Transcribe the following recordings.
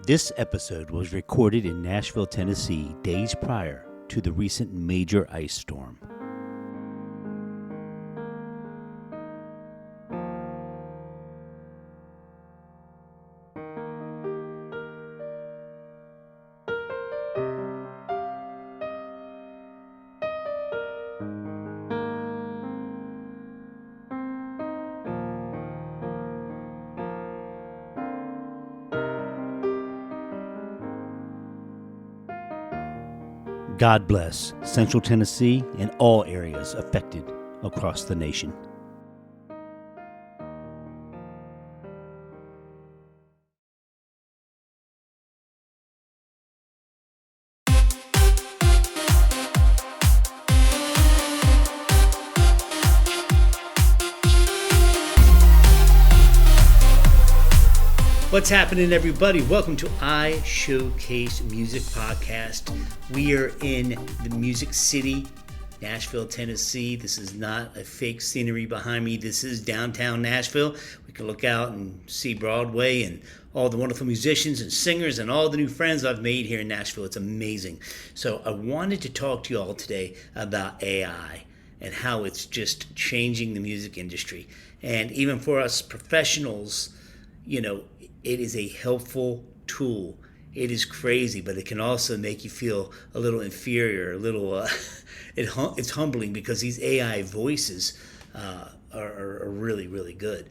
This episode was recorded in Nashville, Tennessee, days prior to the recent major ice storm. God bless Central Tennessee and all areas affected across the nation. What's happening, everybody? Welcome to iShowcase Music Podcast. We are in the Music City, Nashville, Tennessee. This is not a fake scenery behind me. This is downtown Nashville. We can look out and see Broadway and all the wonderful musicians and singers and all the new friends I've made here in Nashville. It's amazing. So I wanted to talk to you all today about AI and how it's just changing the music industry. And even for us professionals, you know, it is a helpful tool. It is crazy, but it can also make you feel a little inferior, a little. It's humbling because these AI voices are really, really good.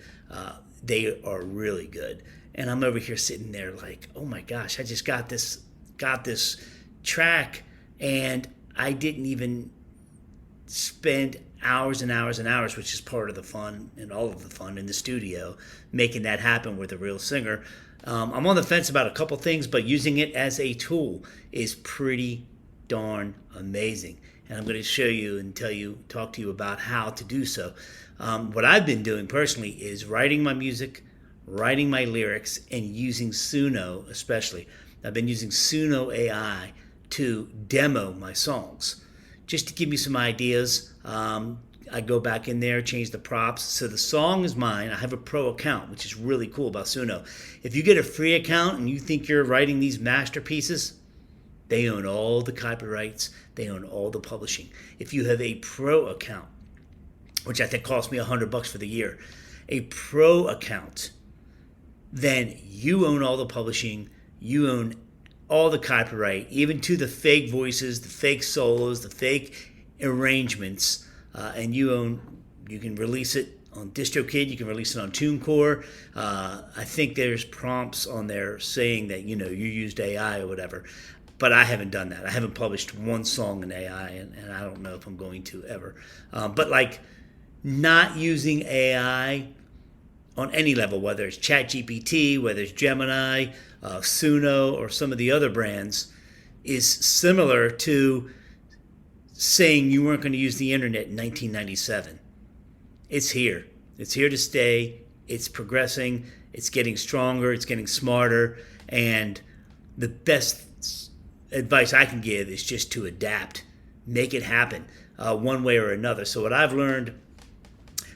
They are really good, and I'm over here sitting there like, oh my gosh, I just got this track, and I didn't even spend hours and hours and hours, which is part of the fun and all of the fun in the studio, making that happen with a real singer. I'm on the fence about a couple things, but using it as a tool is pretty darn amazing. And I'm going to show you and talk to you about how to do so. What I've been doing personally is writing my music, writing my lyrics, and using Suno especially. I've been using Suno AI to demo my songs, just to give me some ideas. I go back in there, change the props. So the song is mine. I have a pro account, which is really cool about Suno. If you get a free account and you think you're writing these masterpieces, they own all the copyrights. They own all the publishing. If you have a pro account, which I think cost me $100 for the year, a pro account, then you own all the publishing. You own all the copyright, even to the fake voices, the fake solos, the fake arrangements, and you can release it on DistroKid, you can release it on TuneCore. I think there's prompts on there saying that, you used AI or whatever, but I haven't done that. I haven't published one song in AI, and I don't know if I'm going to ever. But like, not using AI on any level, whether it's ChatGPT, whether it's Gemini, Suno, or some of the other brands, is similar to saying you weren't going to use the internet in 1997. It's here. It's here to stay. It's progressing. It's getting stronger. It's getting smarter. And the best advice I can give is just to adapt. Make it happen one way or another. So what I've learned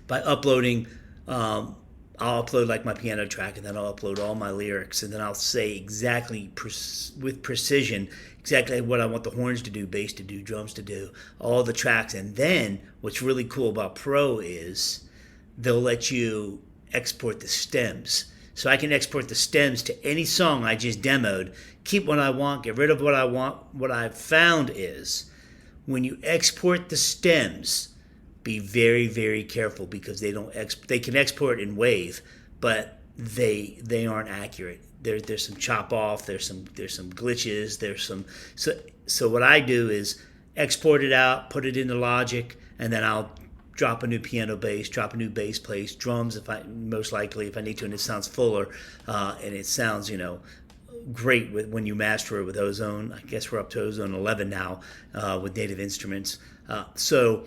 by uploading, I'll upload like my piano track, and then I'll upload all my lyrics, and then I'll say exactly with precision exactly what I want the horns to do, bass to do, drums to do, all the tracks. And then what's really cool about Pro is they'll let you export the stems. So I can export the stems to any song I just demoed, keep what I want, get rid of what I want. What I've found is when you export the stems, be very, very careful, because they can export in WAV, but they aren't accurate. There's some chop off, there's some glitches, so what I do is export it out, put it into Logic, and then I'll drop a new piano bass, drop a new bass place, drums most likely if I need to, and it sounds fuller, and it sounds great when you master it with Ozone. I guess we're up to Ozone 11 now with Native Instruments. So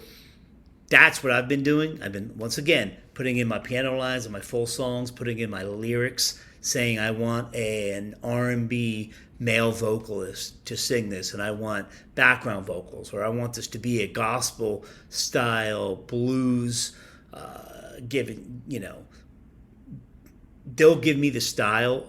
that's what I've been doing. I've been, once again, putting in my piano lines and my full songs, putting in my lyrics, saying I want an R&B male vocalist to sing this, and I want background vocals, or I want this to be a gospel style blues, they'll give me the style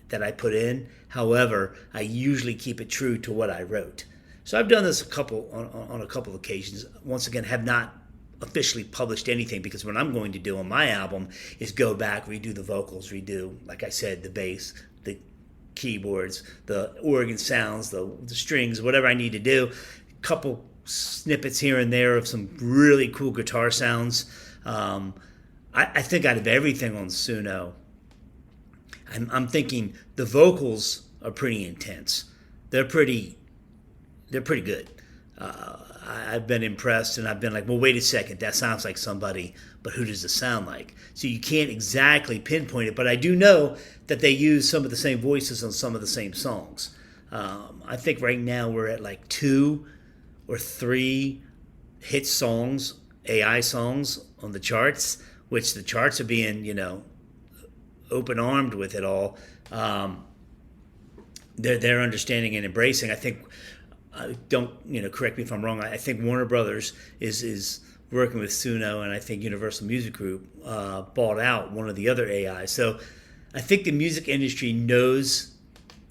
that I put in. However, I usually keep it true to what I wrote. So I've done this on a couple of occasions. Once again, have not officially published anything, because what I'm going to do on my album is go back, redo the vocals, redo, like I said, the bass, the keyboards, the organ sounds, the strings, whatever I need to do. A couple snippets here and there of some really cool guitar sounds. I think out of everything on Suno, I'm thinking the vocals are pretty intense. They're pretty good. I've been impressed, and I've been like, well, wait a second, that sounds like somebody, but who does it sound like? So you can't exactly pinpoint it, but I do know that they use some of the same voices on some of the same songs. I think right now we're at like 2 or 3 hit songs, AI songs on the charts, which the charts are being, open-armed with it all. They're understanding and embracing. I think, don't correct me if I'm wrong, I think Warner Brothers is working with Suno, and I think Universal Music Group bought out one of the other AIs. So I think the music industry knows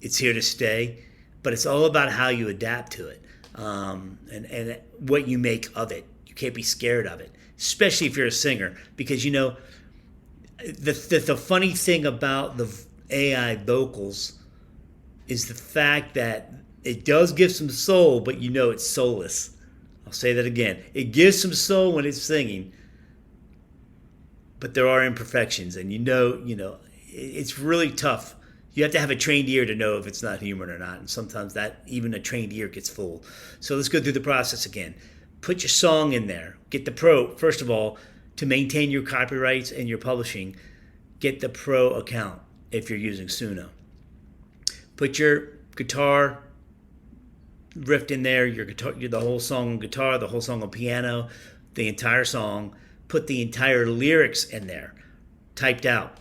it's here to stay, but it's all about how you adapt to it, and what you make of it. You can't be scared of it, especially if you're a singer, because the funny thing about the AI vocals is the fact that it does give some soul, but it's soulless. I'll say that again. It gives some soul when it's singing, but there are imperfections, and it's really tough. You have to have a trained ear to know if it's not human or not, and sometimes that even a trained ear gets fooled. So let's go through the process again. Put your song in there. Get the pro, first of all, to maintain your copyrights and your publishing. Get the pro account if you're using Suno. Put your guitar riff in there, your guitar, the whole song on guitar, the whole song on piano, the entire song. Put the entire lyrics in there, typed out.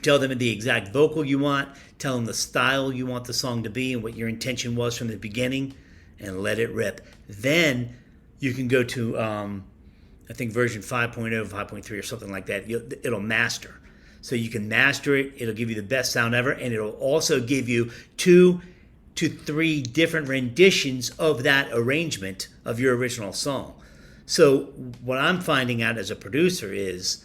Tell them the exact vocal you want. Tell them the style you want the song to be and what your intention was from the beginning, and let it rip. Then you can go to, I think version 5.0, 5.3 or something like that. It'll master. So you can master it. It'll give you the best sound ever, and it'll also give you 2 to 3 different renditions of that arrangement of your original song. So what I'm finding out as a producer is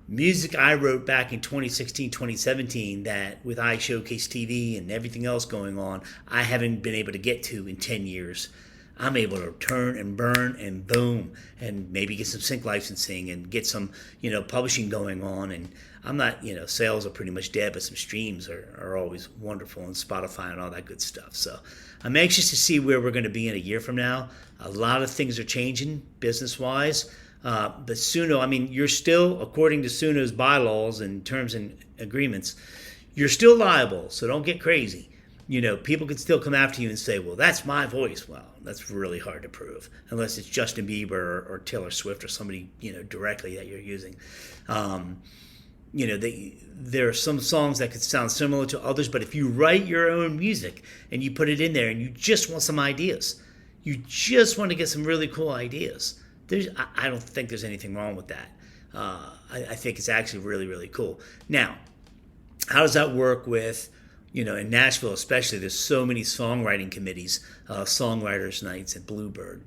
music I wrote back in 2016, 2017 that with iShowcase TV and everything else going on, I haven't been able to get to in 10 years. I'm able to turn and burn and boom, and maybe get some sync licensing and get some, publishing going on. And I'm not, sales are pretty much dead, but some streams are always wonderful, and Spotify and all that good stuff. So I'm anxious to see where we're going to be in a year from now. A lot of things are changing business-wise. But Suno, you're still, according to Suno's bylaws and terms and agreements, you're still liable, so don't get crazy. People can still come after you and say, well, that's my voice. Well, that's really hard to prove, unless it's Justin Bieber or Taylor Swift or somebody, directly that you're using. There are some songs that could sound similar to others, but if you write your own music and you put it in there and you just want some ideas, you just want to get some really cool ideas, I don't think there's anything wrong with that. I think it's actually really, really cool. Now, how does that work with, in Nashville especially, there's so many songwriting committees, songwriters nights at Bluebird,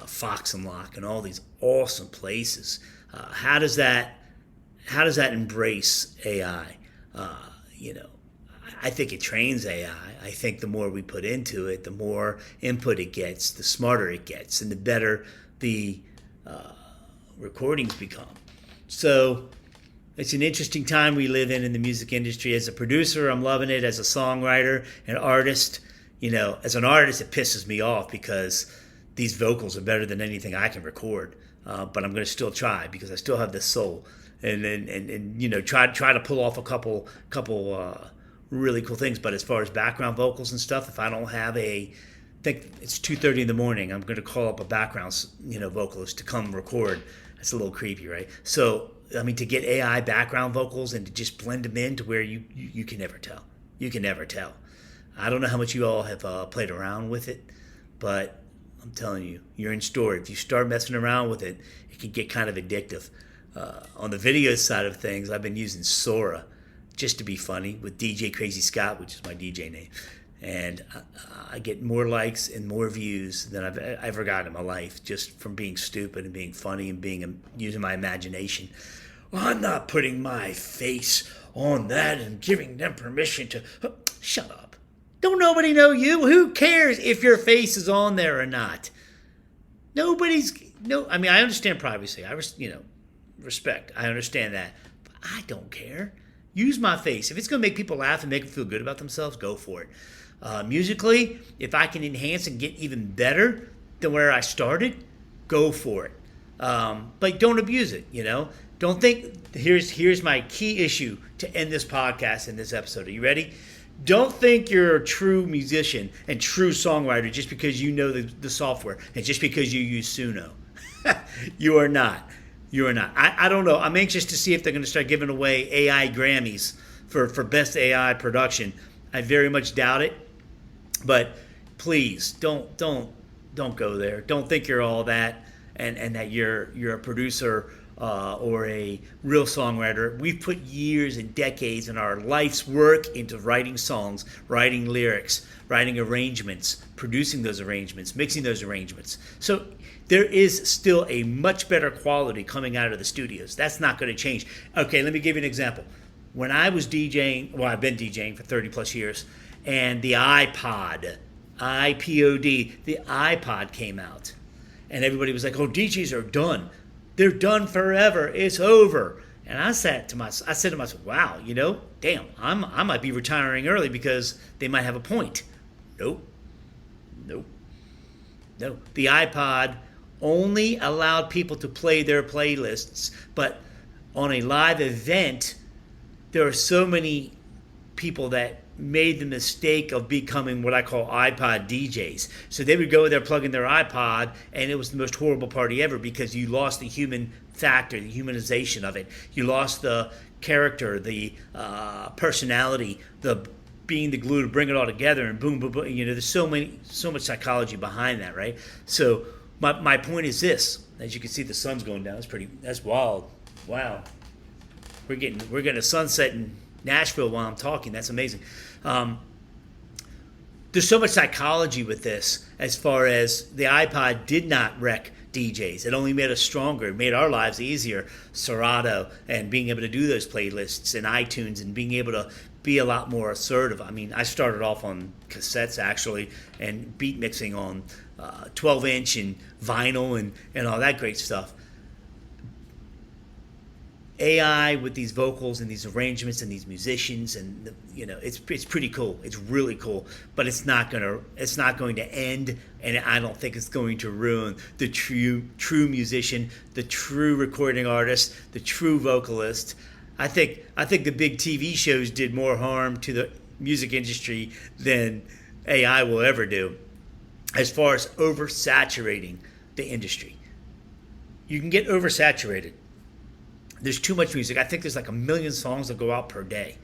Fox and Lock, and all these awesome places. How does that embrace AI? I think it trains AI. I think the more we put into it, the more input it gets, the smarter it gets, and the better the recordings become. So it's an interesting time we live in the music industry. As a producer, I'm loving it. As a songwriter and artist, as an artist, it pisses me off because these vocals are better than anything I can record. But I'm going to still try because I still have this soul, and try to pull off a couple really cool things. But as far as background vocals and stuff, if I don't have I think it's 2:30 in the morning, I'm going to call up a background vocalist to come record. That's a little creepy, right? So to get AI background vocals and to just blend them in to where you can never tell. You can never tell. I don't know how much you all have played around with it, but I'm telling you, you're in store. If you start messing around with it, it can get kind of addictive. On the video side of things, I've been using Sora just to be funny with DJ Crazy Scott, which is my DJ name. And I get more likes and more views than I've ever gotten in my life just from being stupid and being funny and using my imagination. Well, I'm not putting my face on that and giving them permission to... Shut up. Don't nobody know you? Who cares if your face is on there or not? I mean, I understand privacy. Respect. I understand that. But I don't care. Use my face. If it's going to make people laugh and make them feel good about themselves, go for it. Musically, if I can enhance and get even better than where I started, go for it. But don't abuse it, Don't think, here's my key issue to end this podcast and this episode. Are you ready? Don't think you're a true musician and true songwriter just because you know the software and just because you use Suno. You are not. You are not. I don't know. I'm anxious to see if they're going to start giving away AI Grammys for best AI production. I very much doubt it. But please don't go there. Don't think you're all that and that you're a producer or a real songwriter. We've put years and decades in our life's work into writing songs, writing lyrics, writing arrangements, producing those arrangements, mixing those arrangements. So there is still a much better quality coming out of the studios. That's not going to change. Okay, let me give you an example. When I was DJing, well, I've been DJing for 30 plus years, and the iPod, iPod, the iPod came out. And everybody was like, oh, DJs are done. They're done forever. It's over. And I said to myself, wow, damn, I might be retiring early because they might have a point. Nope. The iPod only allowed people to play their playlists, but on a live event, there are so many people that made the mistake of becoming what I call iPod DJs. So they would go there plugging their iPod, and it was the most horrible party ever because you lost the human factor, the humanization of it. You lost the character, the personality, the being the glue to bring it all together, and boom, boom, boom. There's so much psychology behind that, right? So my point is this: as you can see, the sun's going down. That's wild. Wow, we're getting a sunset in Nashville while I'm talking. That's amazing. There's so much psychology with this as far as the iPod did not wreck DJs. It only made us stronger. It made our lives easier. Serato and being able to do those playlists and iTunes and being able to be a lot more assertive. I mean, I started off on cassettes actually and beat mixing on 12-inch and vinyl and all that great stuff. AI with these vocals and these arrangements and these musicians and it's pretty cool. It's really cool, but it's not going to end, and I don't think it's going to ruin the true musician, the true recording artist, the true vocalist. I think the big TV shows did more harm to the music industry than AI will ever do, as far as oversaturating the industry. You can get oversaturated. There's too much music. I think there's like 1 million songs that go out per day.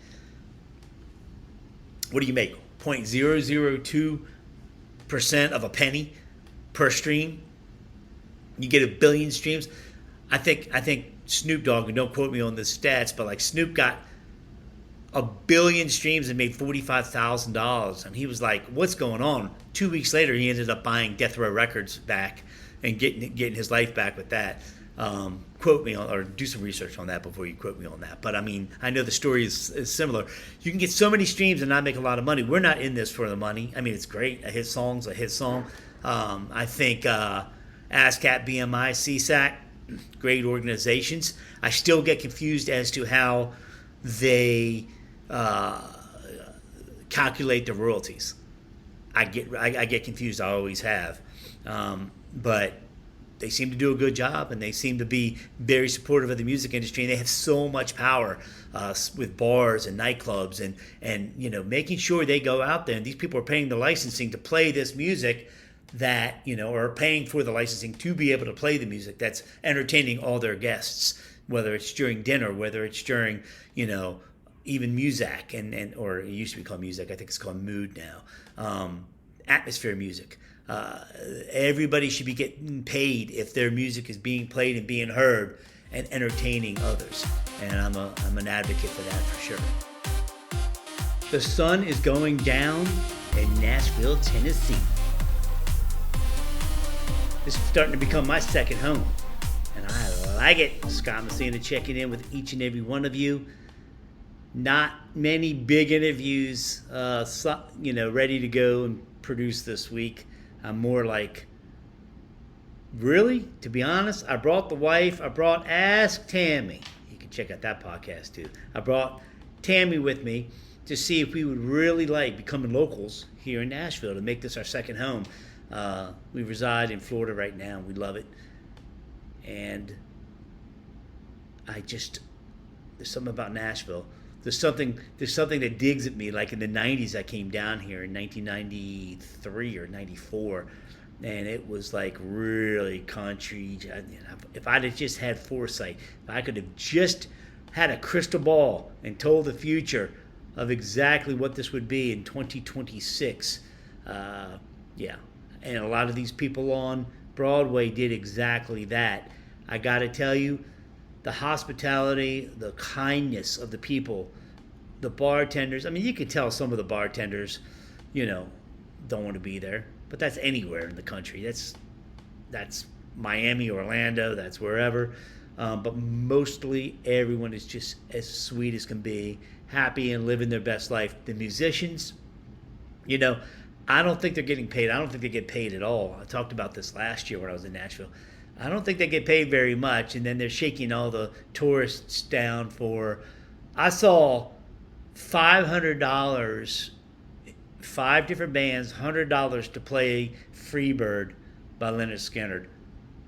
What do you make? 0.002% of a penny per stream. You get 1 billion streams. I think Snoop Dogg, and don't quote me on the stats, but like Snoop got 1 billion streams and made $45,000. And he was like, what's going on? 2 weeks later, he ended up buying Death Row Records back and getting his life back with that. Quote me on, or do some research on that before you quote me on that. But I mean, I know the story is similar. You can get so many streams and not make a lot of money. We're not in this for the money. I mean, it's great. A hit song's a hit song. I think ASCAP, BMI, CSAC, great organizations. I still get confused as to how they calculate the royalties. I get confused. I always have. But they seem to do a good job, and they seem to be very supportive of the music industry, and they have so much power with bars and nightclubs and making sure they go out there, and these people are paying the licensing to play this music that, or paying for the licensing to be able to play the music that's entertaining all their guests, whether it's during dinner, whether it's during, even Muzak, and or it used to be called Muzak, I think it's called Mood now, atmosphere music. Everybody should be getting paid if their music is being played and being heard and entertaining others. And I'm an advocate for that for sure. The sun is going down in Nashville, Tennessee. This is starting to become my second home, and I like it. Scott Messina checking in with each and every one of you. Not many big interviews, ready to go and produce this week. I'm more like, really? To be honest, I brought the wife. I brought Ask Tammy. You can check out that podcast too. I brought Tammy with me to see if we would really like becoming locals here in Nashville, to make this our second home. We reside in Florida right now. We love it. And there's something about Nashville. There's something that digs at me. Like in the 90s, I came down here in 1993 or 94, and it was like really country. If I'd have just had foresight, if I could have just had a crystal ball and told the future of exactly what this would be in 2026, and a lot of these people on Broadway did exactly that. I got to tell you, the hospitality, the kindness of the people, the bartenders. I mean, you could tell some of the bartenders, don't want to be there, but that's anywhere in the country. That's Miami, Orlando, that's wherever. But mostly everyone is just as sweet as can be, happy and living their best life. The musicians, I don't think they're getting paid. I don't think they get paid at all. I talked about this last year when I was in Nashville. I don't think they get paid very much, and then they're shaking all the tourists down for. I saw $500, 5 different bands, $100 to play Freebird by Leonard Skinner.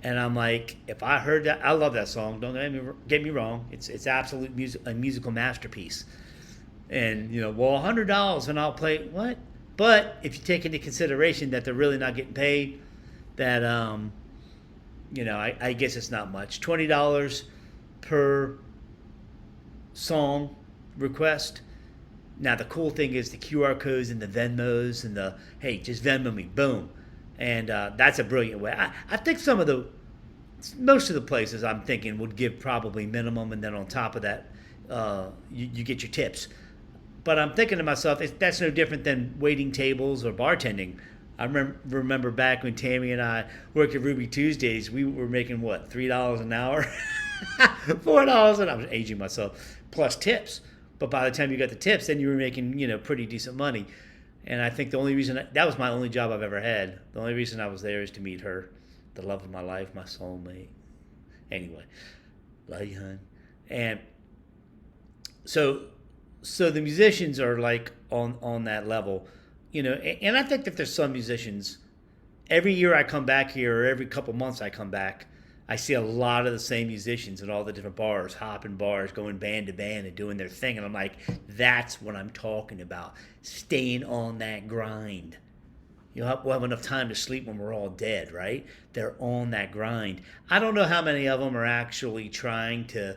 And I'm like, if I heard that, I love that song. Don't get me wrong. It's absolute a musical masterpiece. And, $100 and I'll play, what? But if you take into consideration that they're really not getting paid, that, I guess it's not much. $20 per song request. Now, the cool thing is the QR codes and the Venmos and the, hey, just Venmo me, boom. And that's a brilliant way. I think most of the places I'm thinking would give probably minimum, and then on top of that, you get your tips. But I'm thinking to myself, that's no different than waiting tables or bartending. I remember back when Tammy and I worked at Ruby Tuesdays, we were making, what, $3 an hour? $4 an hour. I was aging myself, plus tips. But by the time you got the tips, then you were making, pretty decent money. And I think the only reason, that was my only job I've ever had. The only reason I was there is to meet her, the love of my life, my soulmate. Anyway, love you, hon. And so the musicians are like on that level, and I think that there's some musicians, every year I come back here, or every couple months I come back, I see a lot of the same musicians in all the different bars, hopping bars, going band to band and doing their thing. And I'm like, that's what I'm talking about. Staying on that grind. We'll have enough time to sleep when we're all dead, right? They're on that grind. I don't know how many of them are actually trying to,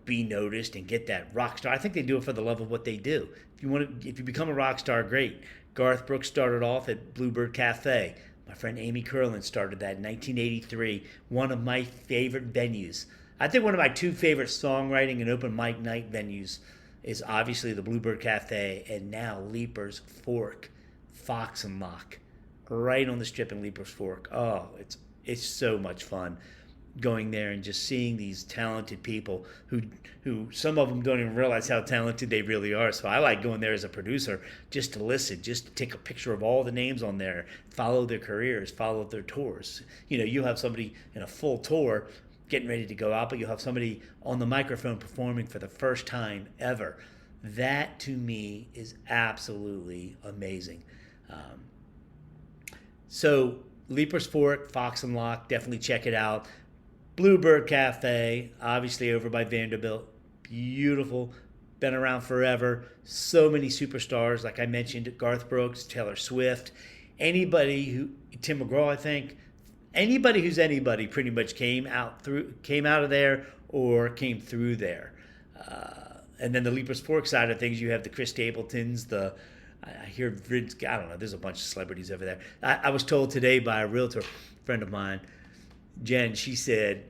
be noticed and get that rock star. I think they do it for the love of what they do. If you become a rock star, great. Garth Brooks started off at Bluebird Cafe. My friend Amy Curlin started that in 1983. One of my favorite venues. I think one of my 2 favorite songwriting and open mic night venues is obviously the Bluebird Cafe, and now Leaper's Fork, Fox and Lock, right on the strip in Leaper's Fork. Oh, it's so much fun going there and just seeing these talented people who some of them don't even realize how talented they really are. So I like going there as a producer just to listen, just to take a picture of all the names on there, follow their careers, follow their tours. You have somebody in a full tour getting ready to go out, but you'll have somebody on the microphone performing for the first time ever. That to me is absolutely amazing. So Leaper's Fork, Fox and Lock, definitely check it out. Bluebird Cafe, obviously over by Vanderbilt. Beautiful. Been around forever. So many superstars, like I mentioned, Garth Brooks, Taylor Swift. Tim McGraw, I think. Anybody who's anybody pretty much came out of there or came through there. And then the Leaper's Fork side of things, you have the Chris Stapletons, I hear, I don't know, there's a bunch of celebrities over there. I was told today by a realtor friend of mine, Jen, she said,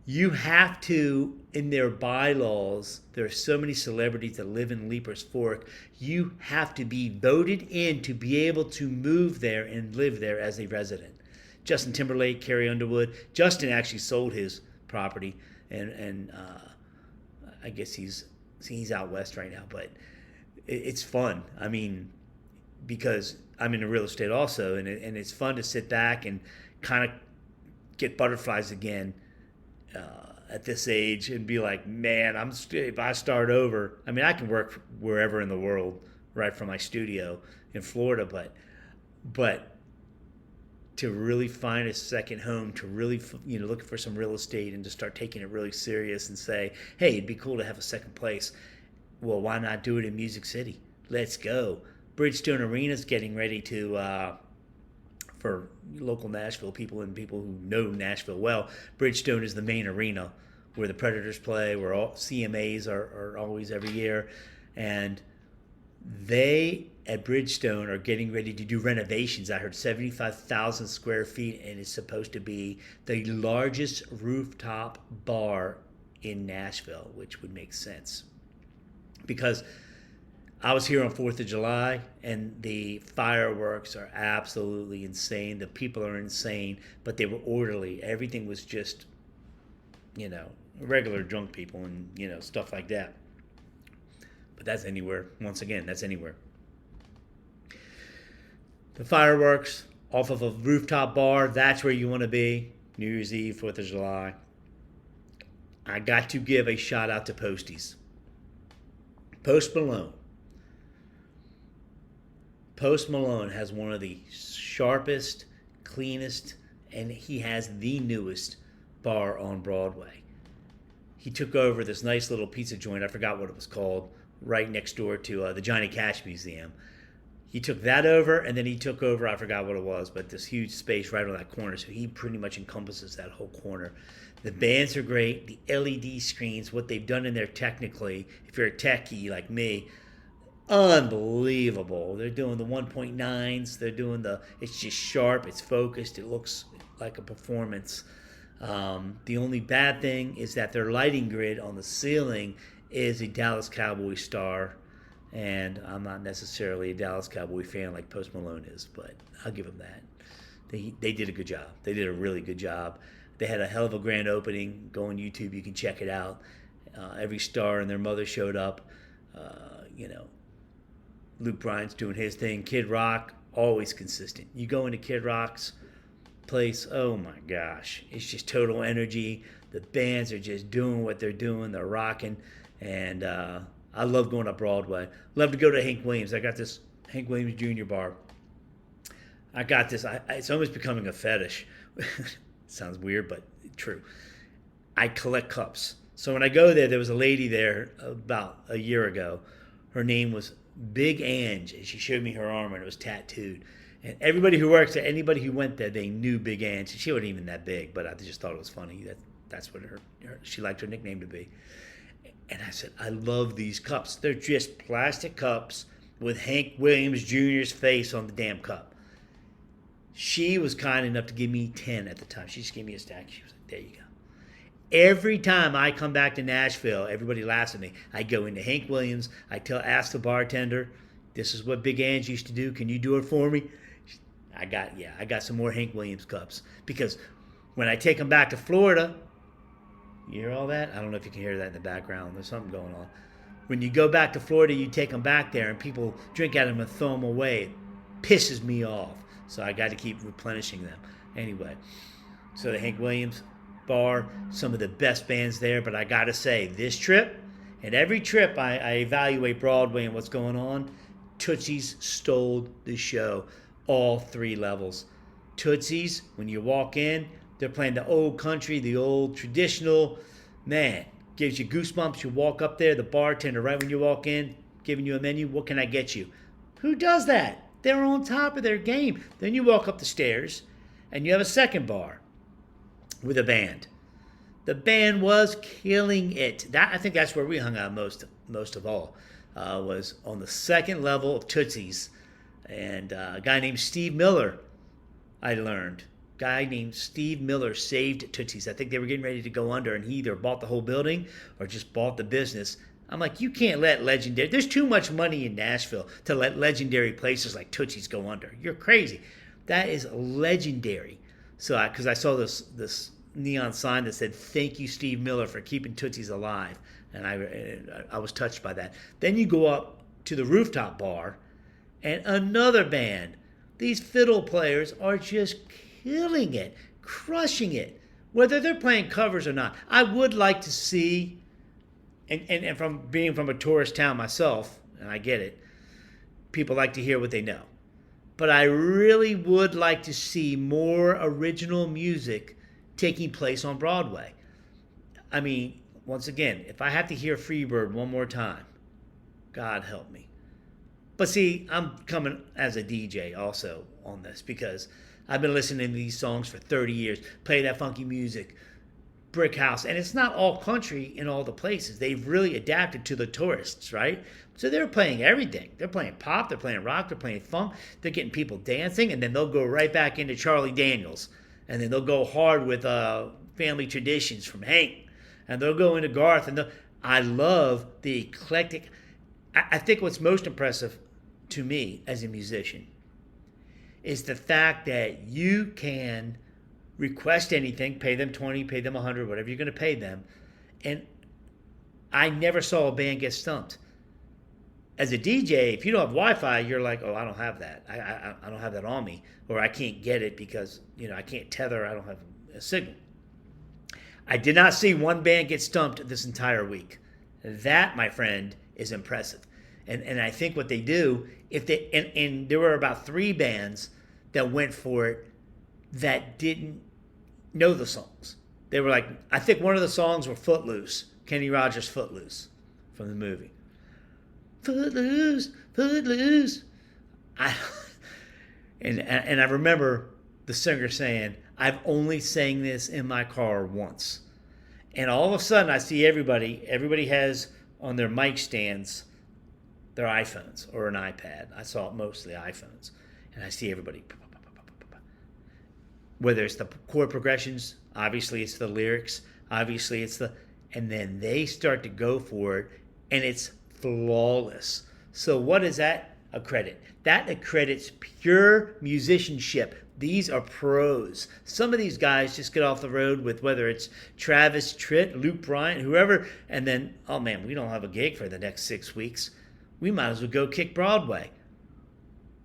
You have to, in their bylaws, there are so many celebrities that live in Leapers Fork. You have to be voted in to be able to move there and live there as a resident. Justin Timberlake, Carrie Underwood. Justin actually sold his property, and I guess he's out west right now. But it's fun. I mean, because I'm in real estate also, and it's fun to sit back and kind of get butterflies again at this age and be like, man, if I start over, I mean, I can work wherever in the world, right from my studio in Florida, but to really find a second home, to really, look for some real estate and to start taking it really serious and say, hey, it'd be cool to have a second place. Well, why not do it in Music City? Let's go. Bridgestone Arena's getting ready to, for local Nashville people and people who know Nashville well, Bridgestone is the main arena where the Predators play, where all CMAs are always every year. And they, at Bridgestone, are getting ready to do renovations. I heard 75,000 square feet, and it's supposed to be the largest rooftop bar in Nashville, which would make sense. Because I was here on 4th of July, and the fireworks are absolutely insane. The people are insane, but they were orderly. Everything was just, regular drunk people and, stuff like that. But that's anywhere. Once again, that's anywhere. The fireworks off of a rooftop bar, that's where you want to be. New Year's Eve, 4th of July. I got to give a shout out to Posties. Post Malone. Post Malone has one of the sharpest, cleanest, and he has the newest bar on Broadway. He took over this nice little pizza joint, I forgot what it was called, right next door to the Johnny Cash Museum. He took that over, and then he took over, I forgot what it was, but this huge space right on that corner, so he pretty much encompasses that whole corner. The bands are great, the LED screens, what they've done in there technically, if you're a techie like me, unbelievable. They're doing the 1.9s, they're doing it's just sharp, it's focused, it looks like a performance. The only bad thing is that their lighting grid on the ceiling is a Dallas Cowboy star, and I'm not necessarily a Dallas Cowboy fan like Post Malone is, but I'll give them that. They did a good job. They did a really good job. They had a hell of a grand opening. Go on YouTube, you can check it out. Every star and their mother showed up. Luke Bryan's doing his thing. Kid Rock, always consistent. You go into Kid Rock's place, oh my gosh, it's just total energy. The bands are just doing what they're doing. They're rocking, and I love going up Broadway. Love to go to Hank Williams. I got this Hank Williams Jr. bar. I got this. It's almost becoming a fetish. Sounds weird, but true. I collect cups. So when I go there was a lady there about a year ago. Her name was Big Ange, and she showed me her arm, and it was tattooed. And everybody who works there, anybody who went there, they knew Big Ange. She wasn't even that big, but I just thought it was funny. That's what she liked her nickname to be. And I said, I love these cups. They're just plastic cups with Hank Williams Jr.'s face on the damn cup. She was kind enough to give me 10 at the time. She just gave me a stack. She was like, there you go. Every time I come back to Nashville, everybody laughs at me. I go into Hank Williams. Ask the bartender, this is what Big Ange used to do. Can you do it for me? I got some more Hank Williams cups. Because when I take them back to Florida, you hear all that? I don't know if you can hear that in the background. There's something going on. When you go back to Florida, you take them back there, and people drink out of them and throw them away. It pisses me off. So I got to keep replenishing them. Anyway, so the Hank Williams bar, some of the best bands there. But I got to say, this trip, and every trip I evaluate Broadway and what's going on, Tootsie's stole the show. All three levels. Tootsie's, when you walk in, they're playing the old country, the old traditional. Man, gives you goosebumps. You walk up there, the bartender, right when you walk in, giving you a menu. What can I get you? Who does that? They're on top of their game. Then you walk up the stairs, and you have a second bar with a band. The band was killing it. I think that's where we hung out most of all. Was on the second level of Tootsie's. And a guy named Steve Miller, I learned, guy named Steve Miller saved Tootsie's. I think they were getting ready to go under, and he either bought the whole building or just bought the business. I'm like, you can't let legendary. There's too much money in Nashville to let legendary places like Tootsie's go under. You're crazy. That is legendary. So, because I saw this neon sign that said, "Thank you, Steve Miller, for keeping Tootsie's alive," and I was touched by that. Then you go up to the rooftop bar, and another band. These fiddle players are just killing it, crushing it, whether they're playing covers or not. I would like to see, and from being from a tourist town myself, and I get it, people like to hear what they know. But I really would like to see more original music taking place on Broadway. I mean, once again, if I have to hear Freebird one more time, God help me. But see, I'm coming as a DJ also on this because I've been listening to these songs for 30 years, play that funky music, brick house, and it's not all country in all the places. They've really adapted to the tourists, right? So they're playing everything. They're playing pop, they're playing rock, they're playing funk, they're getting people dancing, and then they'll go right back into Charlie Daniels, and then they'll go hard with Family Traditions from Hank, and they'll go into Garth, and I love the eclectic. I think what's most impressive to me as a musician is the fact that you can request anything, pay them 20, pay them 100, whatever you're going to pay them. And I never saw a band get stumped. As a DJ, if you don't have Wi-Fi, you're like, oh, I don't have that. I don't have that on me. Or I can't get it because, I can't tether. I don't have a signal. I did not see one band get stumped this entire week. That, my friend, is impressive. And I think what they do, and there were about 3 bands that went for it that didn't know the songs. They were like, I think one of the songs were Footloose, Kenny Rogers' Footloose from the movie. Footloose, Footloose. And I remember the singer saying, I've only sang this in my car once. And all of a sudden I see everybody has on their mic stands their iPhones or an iPad. I saw it mostly iPhones. And I see everybody, whether it's the chord progressions, obviously it's the lyrics, obviously it's and then they start to go for it, and it's flawless. So what does that accredit? That accredits pure musicianship. These are pros. Some of these guys just get off the road with whether it's Travis Tritt, Luke Bryan, whoever, and then, oh man, we don't have a gig for the next 6 weeks. We might as well go kick Broadway.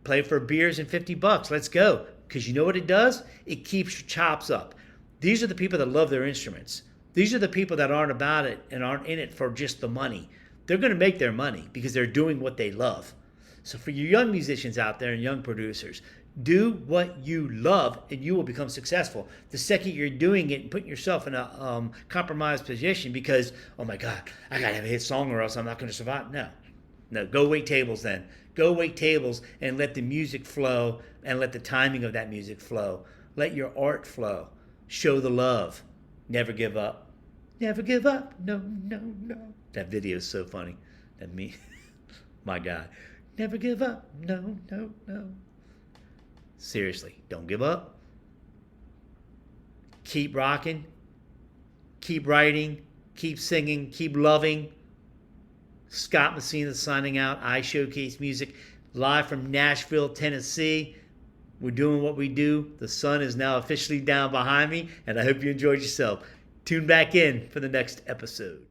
Play for beers and $50. Let's go. Because you know what it does? It keeps your chops up. These are the people that love their instruments. These are the people that aren't about it and aren't in it for just the money. They're going to make their money because they're doing what they love. So for you young musicians out there and young producers, do what you love and you will become successful. The second you're doing it and putting yourself in a compromised position because, oh my God, I got to have a hit song or else I'm not going to survive. No, go wait tables then. Go wait tables and let the music flow and let the timing of that music flow. Let your art flow. Show the love. Never give up. Never give up. No. That video is so funny. That me, my God. Never give up. No. Seriously, don't give up. Keep rocking. Keep writing. Keep singing. Keep loving. Scott Messina signing out. iShowcase Music live from Nashville, Tennessee. We're doing what we do. The sun is now officially down behind me, and I hope you enjoyed yourself. Tune back in for the next episode.